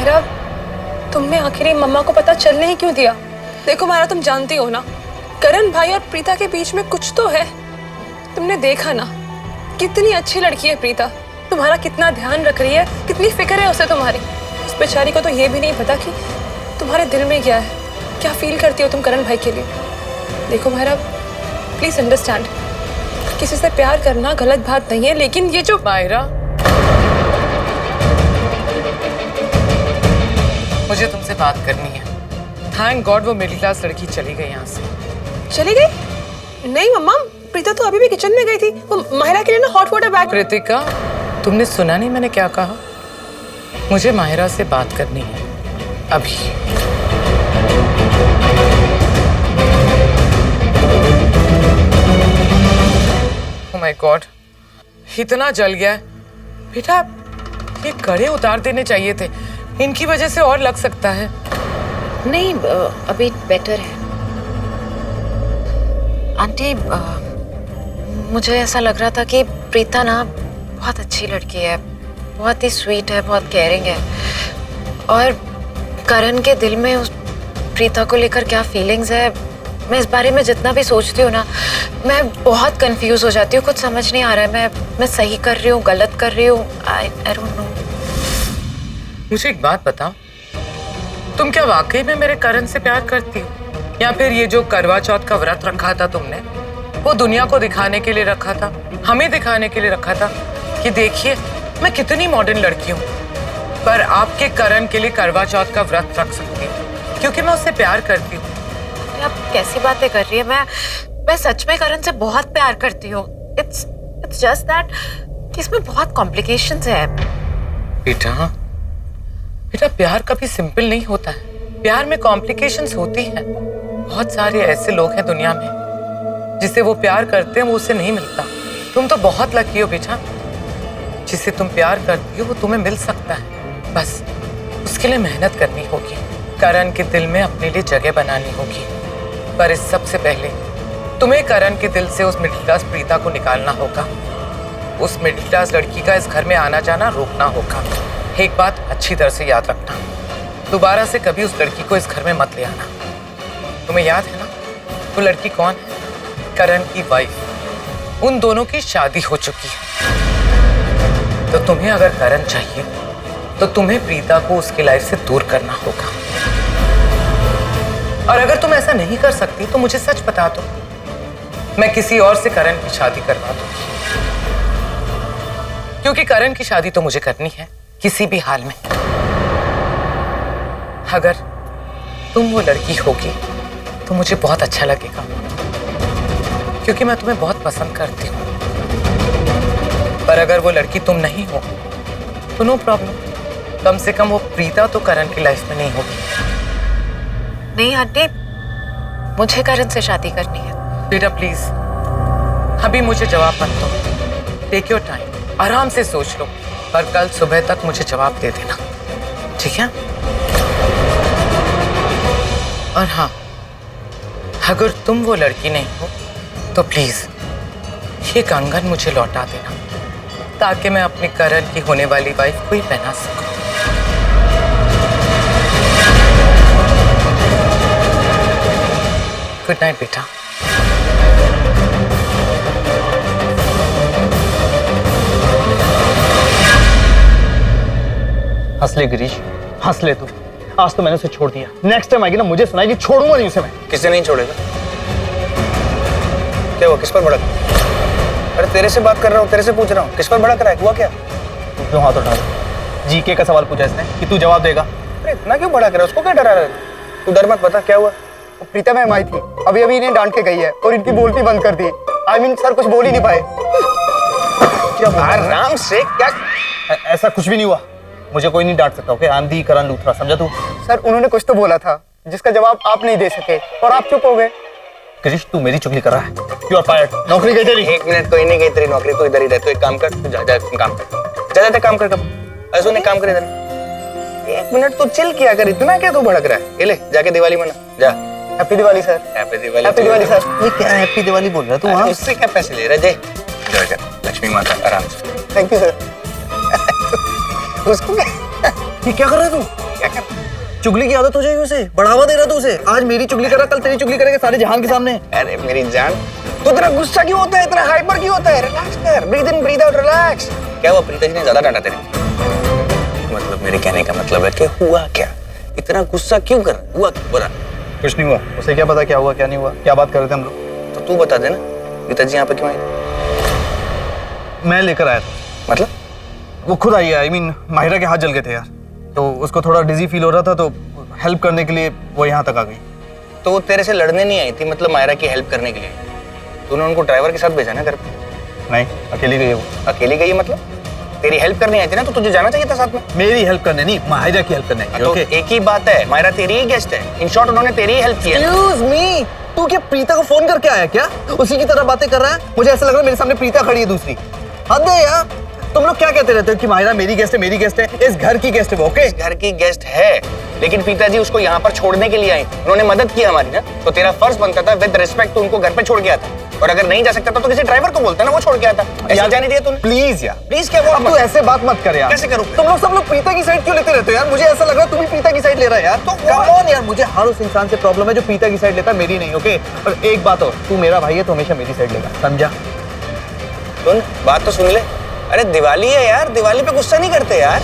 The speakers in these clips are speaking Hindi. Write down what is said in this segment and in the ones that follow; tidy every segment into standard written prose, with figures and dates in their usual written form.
मायरा, तुमने आखिरी मम्मा को पता चलने ही क्यों दिया? देखो मायरा, तुम जानती हो ना, करण भाई और प्रीता के बीच में कुछ तो है। तुमने देखा ना, कितनी अच्छी लड़की है प्रीता, तुम्हारा कितना ध्यान रख रही है, कितनी फिक्र है उसे तुम्हारी। उस बेचारी को तो ये भी नहीं पता कि तुम्हारे दिल में क्या है, क्या फील करती हो तुम करण भाई के लिए। देखो मायरा, प्लीज अंडरस्टैंड, किसी से प्यार करना गलत बात नहीं है, लेकिन ये जो मायरा, मुझे तुमसे बात करनी है। थैंक गॉड वो मिडिल क्लास लड़की चली गई यहाँ से। चली गई? नहीं मम्मा, प्रीता तो अभी भी किचन में गई थी, वो माहिरा के लिए ना हॉट वाटर बैग। कृतिका, तुमने सुना नहीं मैंने क्या कहा? मुझे माहिरा से बात करनी है अभी। ओह माय गॉड, इतना जल गया है। बेटा, ये कड़े उतार देने चाहिए थे, इनकी वजह से और लग सकता है। नहीं, अभी बेटर है आंटी। मुझे ऐसा लग रहा था कि प्रीता ना बहुत अच्छी लड़की है, बहुत ही स्वीट है, बहुत केयरिंग है, और करण के दिल में उस प्रीता को लेकर क्या फीलिंग्स है, मैं इस बारे में जितना भी सोचती हूँ ना, मैं बहुत कंफ्यूज हो जाती हूँ। कुछ समझ नहीं आ रहा है, मैं सही कर रही हूँ, गलत कर रही हूँ, आई डोंट नो। मुझे एक बात बताओ, तुम क्या वाकई में मेरे करण से प्यार करती हो, या फिर ये जो करवा चौथ का व्रत रखा था तुमने, वो दुनिया को दिखाने के लिए रखा था, हमें दिखाने के लिए रखा था कि देखिए मैं कितनी मॉडर्न लड़की हूँ, पर आपके करण के लिए करवा चौथ का व्रत रख सकती हूँ क्योंकि मैं उससे प्यार करती हूँ। आप कैसी बातें कर रही है? मैं सच में करण से बहुत प्यार करती हूँ। इट्स जस्ट दैट इसमें बहुत कॉम्प्लिकेशंस है। बेटा, प्यार कभी सिंपल नहीं होता है, प्यार में कॉम्प्लिकेशंस होती हैं। बहुत सारे ऐसे लोग हैं दुनिया में जिसे वो प्यार करते हैं वो उसे नहीं मिलता। तुम तो बहुत लकी हो बेटा, जिसे तुम प्यार करती हो वो तुम्हें मिल सकता है, बस उसके लिए मेहनत करनी होगी, करण के दिल में अपने लिए जगह बनानी होगी। पर इस सबसे पहले तुम्हें करण के दिल से उस मिडिल क्लास प्रीता को निकालना होगा, उस मिडिल क्लास लड़की का इस घर में आना जाना रोकना होगा। एक बात अच्छी तरह से याद रखना, दोबारा से कभी उस लड़की को इस घर में मत ले आना। तुम्हें याद है ना वो लड़की कौन है? करण की वाइफ। उन दोनों की शादी हो चुकी है। तो तुम्हें अगर करण चाहिए तो तुम्हें प्रीता को उसकी लाइफ से दूर करना होगा, और अगर तुम ऐसा नहीं कर सकती तो मुझे सच बता दो, मैं किसी और से करण की शादी करवा दूंगी, क्योंकि करण की शादी तो मुझे करनी है किसी भी हाल में। अगर तुम वो लड़की होगी तो मुझे बहुत अच्छा लगेगा, क्योंकि मैं तुम्हें बहुत पसंद करती हूँ। पर अगर वो लड़की तुम नहीं हो तो नो प्रॉब्लम, कम से कम वो प्रीता तो करण की लाइफ में नहीं होगी। नहीं आंटी, मुझे करण से शादी करनी है। बेटा प्लीज, अभी मुझे जवाब मत दो, टेक योर टाइम, आराम से सोच लो, पर कल सुबह तक मुझे जवाब दे देना, ठीक है? और हाँ, अगर तुम वो लड़की नहीं हो तो प्लीज ये कंगन मुझे लौटा देना, ताकि मैं अपनी करण की होने वाली वाइफ को ही पहना सकूं। गुड नाइट बेटा। हंस ले गिरीश, हंस ले तू। आज तो मैंने उसे छोड़ दिया, नेक्स्ट टाइम आएगी ना मुझे सुनाएगी, छोड़ूंगा नहीं उसे मैं। किसे नहीं छोड़ेगा? क्या हुआ, किस पर भड़क? अरे तेरे से बात कर रहा हूँ, तेरे से पूछ रहा हूँ, किस पर भड़क रहा है? हुआ क्या? क्यों हाथ उठा? जीके का सवाल पूछा इसने कि तू जवाब देगा। अरे इतना क्यों भड़क रहा है? उसको क्या डरा रहा है? तू डर मत, बता क्या हुआ? प्रीता मैम आई थी, अभी अभी इन्हें डांट के गई है और इनकी बोलती बंद कर दी। आई मीन सर कुछ बोल ही नहीं पाए। क्या आराम से क्या? ऐसा कुछ भी नहीं हुआ, मुझे कोई नहीं डांट सकता। Okay, I am the Karan Luthra, समझा तू? सर उन्होंने कुछ तो बोला था जिसका जवाब आप नहीं दे सके और आप चुप हो गए। गिरीश तू मेरी चुगली कर रहा है, यू आर फायर्ड। नौकरी गई तेरी। एक मिनट, कोई नहीं गई तेरी नौकरी, तू इधर ही रह। तू एक काम कर, तू जा काम कर, जा काम कर। कब ऐसा नहीं काम कर इधर। एक मिनट तू चिल किया कर, इतना क्या तू भड़क रहा है? ये ले जाके दिवाली मना, जा। Happy Diwali sir. Happy Diwali. Happy Diwali sir. ये क्या हैप्पी दिवाली बोल रहा है तू? वहां उससे क्या पैसे ले रहा है? जय जय लक्ष्मी माता, आराम से। Thank you sir. उसको क्या ये क्या कर रहा है तू? क्या कर? चुगली की आदत हो जाएगी उसे, बढ़ावा दे रहा तू उसे। आज मेरी चुगली कर रहा, कल तेरी चुगली करेगा सारे जहान के सामने। अरे मेरी जान, तू इतना गुस्सा क्यों होता है, इतना हाइपर क्यों होता है? रिलैक्स कर, ब्रीथ इन ब्रीथ आउट, रिलैक्स। क्या हुआ, प्रीता जी ने ज्यादा डांटा तेरे? मतलब मेरे कहने का मतलब है कि हुआ क्या? इतना गुस्सा क्यों कर रहा है? हुआ क्या? बोला। कुछ नहीं हुआ, उसे क्या पता क्या हुआ क्या नहीं हुआ, क्या बात कर रहे थे हम लोग। तो तू बता दे ना, प्रीता जी यहाँ पे क्यों आई? मैं लेकर आया था। मतलब? वो खुद आई है, I mean, माहिरा के हाथ जल गए थे यार, तो उसको थोड़ा डिजी फील हो रहा था, तो हेल्प करने के लिए वो यहाँ तक आ गई। तो वो तेरे से लड़ने नहीं आई थी, मतलब मायरा की हेल्प करने के लिए? तूने उनको ड्राइवर के साथ भेजा ना घर पे? नहीं, अकेली गई है वो। अकेली गई मतलब? तेरी हेल्प करने आई थी ना, तो तुझे जाना चाहिए था साथ में। मेरी हेल्प करने नहीं, माहिरा की हेल्प करने आई थी। तो ओके, एक ही बात है, मायरा तेरी ही गेस्ट है। इन शॉर्ट उन्होंने तेरी ही हेल्प की है। एक्सक्यूज मी, तू क्या प्रीता को फोन करके आया क्या? उसी की तरह बातें कर रहा है। मुझे ऐसा लग रहा है मेरे सामने प्रीता खड़ी है दूसरी। हद है यार, तुम लोग क्या कहते रहते हो कि माहिरा मेरी गेस्ट है, मेरी गेस्ट है। इस घर की गेस्ट है वो। ओके, घर की गेस्ट है, लेकिन पिताजी उसको यहाँ पर छोड़ने के लिए आई थी। उन्होंने मदद की हमारी ना, तो तेरा फर्ज बनता था विद रिस्पेक्ट तो उनको घर पे छोड़ के आता। और अगर नहीं जा सकता था तो किसी ड्राइवर को बोलता ना, वो छोड़ के आता। ऐसा जाने दिया तूने? प्लीज यार, प्लीज क्या अब तू ऐसे बात मत कर यार। कैसे करूं? तुम लोग सब लोग प्रीता की साइड क्यों लेते रहते हो यार? मुझे ऐसा लग रहा है तू भी प्रीता की साइड ले रहा है यार। तो कम ऑन यार, मुझे हर उस इंसान से प्रॉब्लम है जो प्रीता की साइड लेता है, मेरी नहीं। ओके, और एक बात और, तू मेरा भाई है तो हमेशा मेरी साइड लेगा, समझा? सुन, बात तो सुन ले। अरे दिवाली है यार, दिवाली पे गुस्सा नहीं करते यार।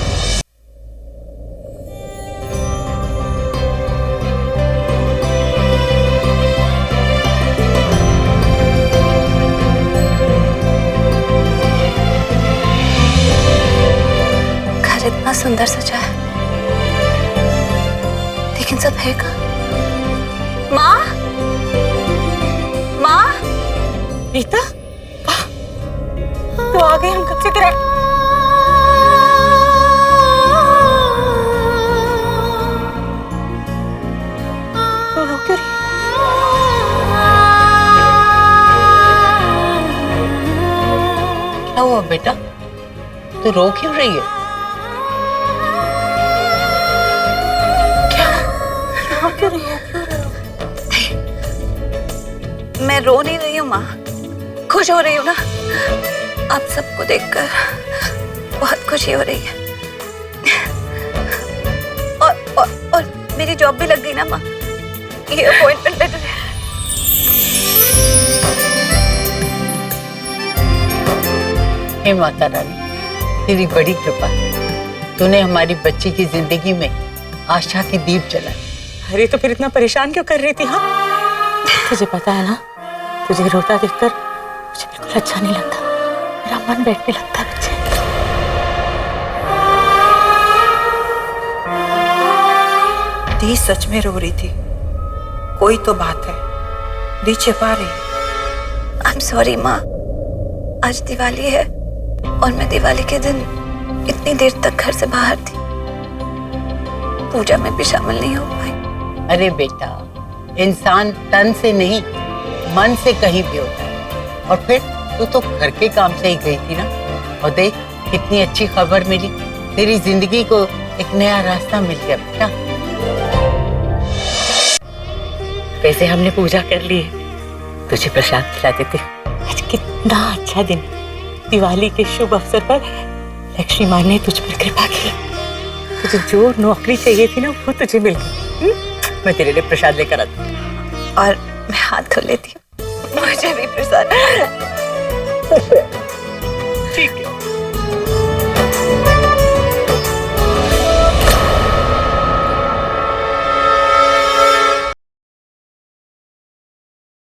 घर इतना सुंदर सजा है, लेकिन सब है कहाँ? माँ, माँ, प्रीता, तो आ गए हम कब से तेरा। तो रो क्यों रही? क्या हुआ बेटा, तू रो क्यों रही है? क्या रो क्यों रही है? मैं रो नहीं रही हूँ माँ, खुश हो रही हूँ ना। आप सबको देखकर बहुत खुशी हो रही है। और मेरी जॉब भी लग गई ना माँ, ये अपॉइंटमेंट लेटर है। हे माता रानी, तेरी बड़ी कृपा, तूने हमारी बच्ची की जिंदगी में आशा की दीप जलाई। अरे तो फिर इतना परेशान क्यों कर रही थी? हाँ, तुझे पता है ना, तुझे रोता देखकर मुझे बिल्कुल अच्छा नहीं लगता, मेरा मन बैठने लगता है मुझे। दी सच में रो रही थी, कोई तो बात है, दी छिपा रही। आई एम सॉरी माँ, आज दिवाली है और मैं दिवाली के दिन इतनी देर तक घर से बाहर थी, पूजा में भी शामिल नहीं हो पाई। अरे बेटा, इंसान तन से नहीं मन से कहीं भी होता है। और फिर तू तो घर के काम से ही गई थी ना, और देख कितनी अच्छी खबर मिली, तेरी जिंदगी को एक नया रास्ता मिल गया बेटा। वैसे हमने पूजा कर ली है, तुझे प्रसाद खिला देती हूँ। आज कितना अच्छा दिन, दिवाली के शुभ अवसर पर लक्ष्मी माँ ने तुझ पर कृपा की। तुझे जो नौकरी चाहिए थी ना, वो तुझे मिल गई। मैं तेरे लिए प्रसाद लेकर आती हूँ। और मैं हाथ धो लेती हूँ, मुझे भी प्रसाद। ठीक है।